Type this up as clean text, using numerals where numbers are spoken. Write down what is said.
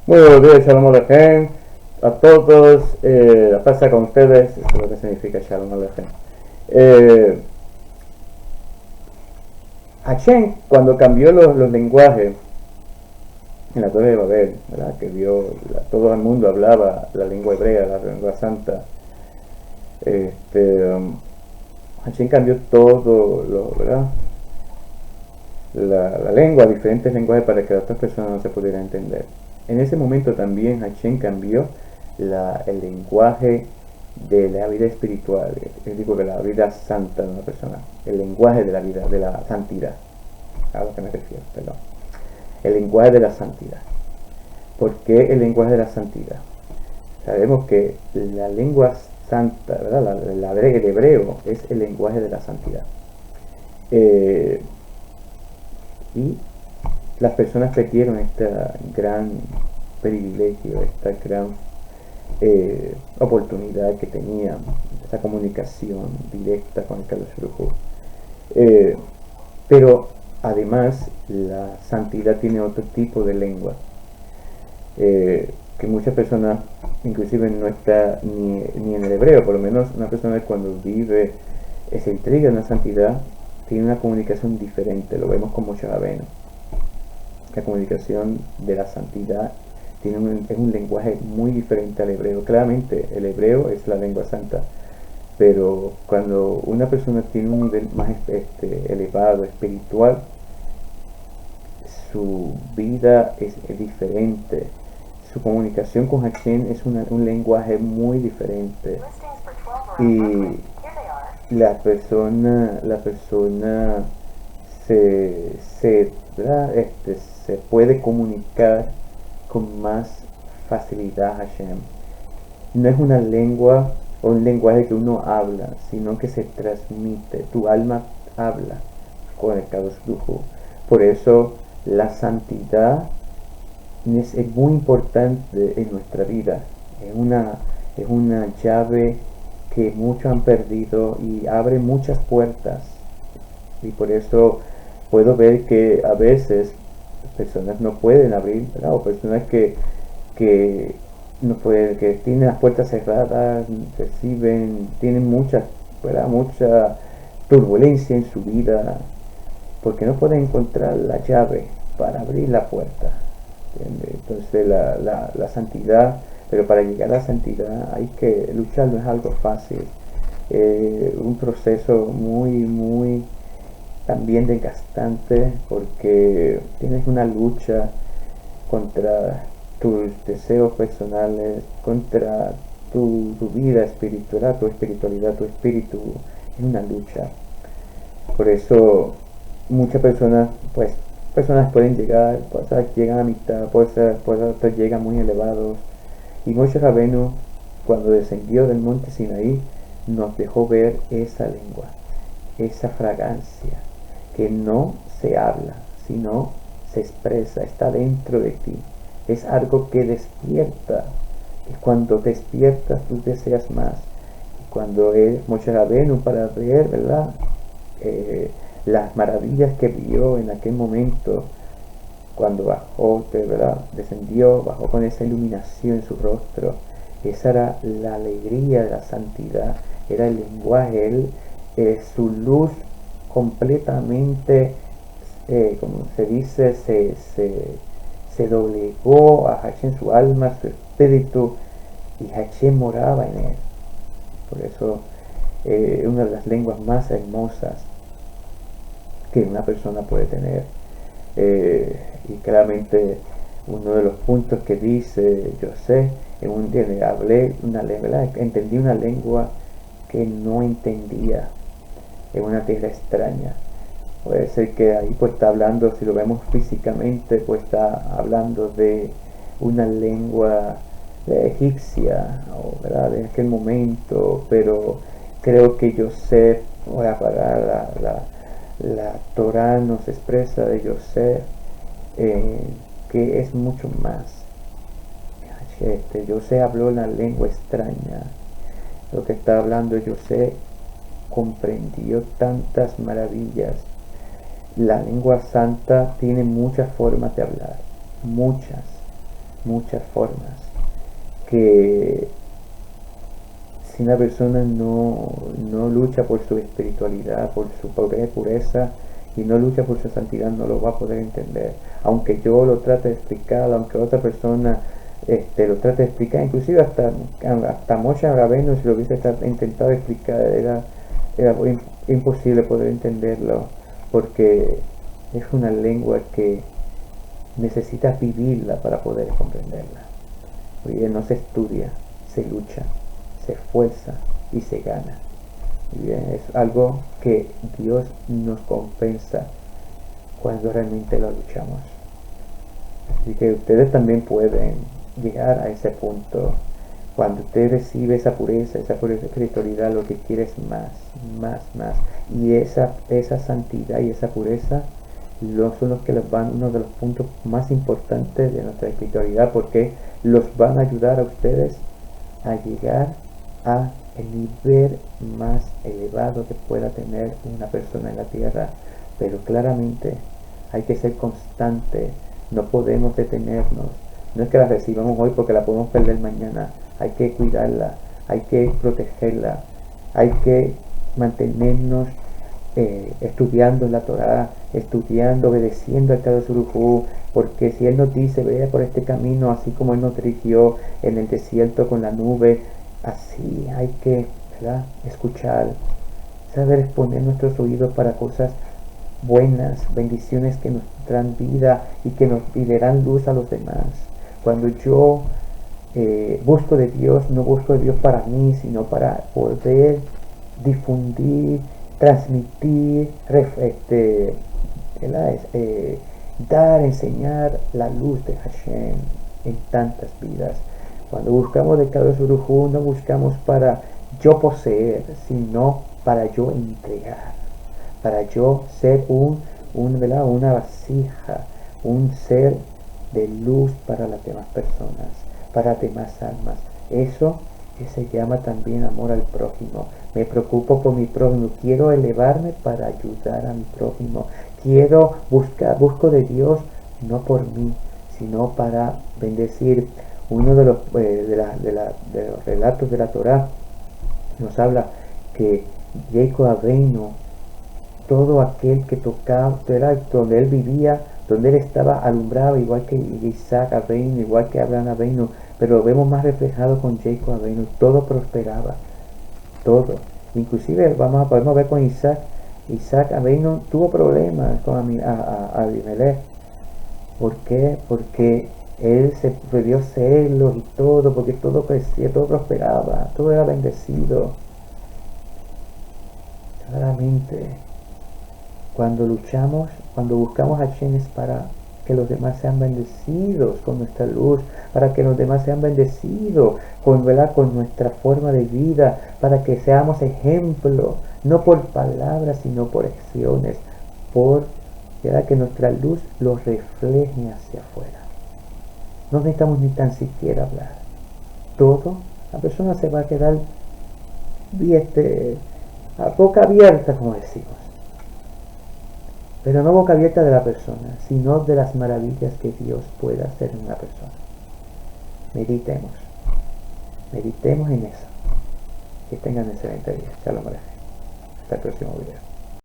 Muy buenos días, Shalom Alejem. A todos, la paz con ustedes, eso es lo que significa Shalom Alejem. Eh, Hashem, cuando cambió los lenguajes en la Torre de Babel, ¿verdad? Que todo el mundo hablaba la lengua hebrea, la lengua santa. Este, Hashem cambió ¿verdad? La lengua, diferentes lenguajes para que las otras personas no se pudieran entender. En ese momento también Hashem cambió el lenguaje de la vida espiritual, es decir, de la vida santa de una persona, el lenguaje de la vida, de la santidad, a lo que me refiero, perdón. El lenguaje de la santidad. ¿Por qué el lenguaje de la santidad? Sabemos que la lengua santa, ¿verdad? El hebreo es el lenguaje de la santidad. Y las personas perdieron este gran privilegio, esta gran oportunidad que tenían, esa comunicación directa con el Kadosh Baruj Hu. Pero además la santidad tiene otro tipo de lengua, que muchas personas inclusive no está ni en el hebreo. Por lo menos una persona cuando vive, se intriga en la santidad, tiene una comunicación diferente. Lo vemos con Moshe Rabbeinu. La comunicación de la santidad es un lenguaje muy diferente al hebreo. Claramente el hebreo es la lengua santa, pero cuando una persona tiene un nivel más elevado, espiritual, su vida es diferente. Su comunicación con Hashem es un lenguaje muy diferente. Y la persona se puede comunicar con más facilidad a Hashem. No es una lengua o un lenguaje que uno habla, sino que se transmite. Tu alma habla con el Kadosh Baruj Hu. Por eso la santidad es muy importante en nuestra vida. Es una llave que muchos han perdido y abre muchas puertas. Y por eso puedo ver que a veces personas no pueden abrir, ¿verdad? O personas que no pueden, que tienen las puertas cerradas, tienen mucha turbulencia en su vida, porque no pueden encontrar la llave para abrir la puerta. ¿Entiendes? Entonces la santidad, pero para llegar a la santidad hay que luchar, no es algo fácil. Un proceso muy también desgastante, porque tienes una lucha contra tus deseos personales, contra tu vida espiritual, tu espiritualidad, tu espíritu. Es una lucha. Por eso muchas personas pueden llegar, pues llegan a mitad, otras llegan muy elevados. Y Moshe Rabbeinu, cuando descendió del monte Sinaí, nos dejó ver esa lengua, esa fragancia, que no se habla, sino se expresa, está dentro de ti. Es algo que despierta. Y cuando despiertas, tú deseas más. Y cuando Moshe Rabbeinu, para ver, ¿verdad? Las maravillas que vio en aquel momento, cuando bajó, ¿verdad? Descendió, bajó con esa iluminación en su rostro. Esa era la alegría de la santidad, era el lenguaje, su luz completamente, como se dice, se doblegó a Hashem, su alma, su espíritu, y Hashem moraba en él. Por eso, una de las lenguas más hermosas que una persona puede tener. Y claramente uno de los puntos que dice José, entendí una lengua que no entendía en una tierra extraña. Puede ser que ahí pues está hablando, si lo vemos físicamente, pues está hablando de una lengua egipcia, ¿verdad? De aquel momento, pero creo que José, voy a parar la Torah nos expresa de José, que es mucho más. José habló la lengua extraña. Lo que está hablando José comprendió tantas maravillas. La lengua santa tiene muchas formas de hablar, muchas. muchas formas, que si una persona no lucha por su espiritualidad, por su pureza, y no lucha por su santidad, no lo va a poder entender. Aunque yo lo trate de explicar, aunque otra persona lo trate de explicar, inclusive hasta Moshe Rabbeinu, si lo hubiese intentado explicar, era imposible poder entenderlo, porque es una lengua que necesitas vivirla para poder comprenderla. Porque no se estudia, se lucha, se esfuerza y se gana. Y bien, es algo que Dios nos compensa cuando realmente lo luchamos. Así que ustedes también pueden llegar a ese punto. Cuando usted recibe esa pureza espiritualidad, lo que quiere es más, más, más. Y esa santidad y esa pureza son los que les van, uno de los puntos más importantes de nuestra espiritualidad, porque los van a ayudar a ustedes a llegar a el nivel más elevado que pueda tener una persona en la tierra. Pero claramente hay que ser constante, no podemos detenernos. No es que la recibamos hoy porque la podemos perder mañana. Hay que cuidarla, hay que protegerla, hay que mantenernos estudiando la Torah, estudiando, obedeciendo al Kadosh Baruj Hu, porque si Él nos dice, vea por este camino, así como Él nos dirigió en el desierto con la nube, así hay que, ¿verdad?, escuchar, saber exponer nuestros oídos para cosas buenas, bendiciones que nos traen vida y le dan luz a los demás. Cuando yo busco de Dios, no busco de Dios para mí, sino para poder difundir, transmitir, dar, enseñar la luz de Hashem en tantas vidas. Cuando buscamos de Kadosh Baruj Hu, no buscamos para yo poseer, sino para yo entregar, para yo ser una vasija, un ser de luz para las demás personas, para demás almas. Eso que se llama también amor al prójimo. Me preocupo por mi prójimo, quiero elevarme para ayudar a mi prójimo, busco de Dios no por mí, sino para bendecir. Uno de los, de los relatos de la Torá nos habla que Jacob Avinu, todo aquel que tocaba, donde él vivía, donde él estaba, alumbraba, igual que Isaac Avinu, igual que Abraham Avinu, pero lo vemos más reflejado con Jacob Avinu. Todo prosperaba, todo. Inclusive podemos ver con Isaac Avinu tuvo problemas con Abimelech. ¿Por qué? Porque él se dio celos y todo, porque todo crecía, todo prosperaba, todo era bendecido. Claramente, cuando luchamos, cuando buscamos acciones para que los demás sean bendecidos con nuestra luz, para que los demás sean bendecidos con nuestra forma de vida, para que seamos ejemplo, no por palabras, sino por acciones, que nuestra luz los refleje hacia afuera. No necesitamos ni tan siquiera hablar. Todo, la persona se va a quedar a boca abierta, como decimos. Pero no boca abierta de la persona, sino de las maravillas que Dios puede hacer en una persona. Meditemos en eso. Que tengan un excelente día. Shalom Aleichem. Hasta el próximo video.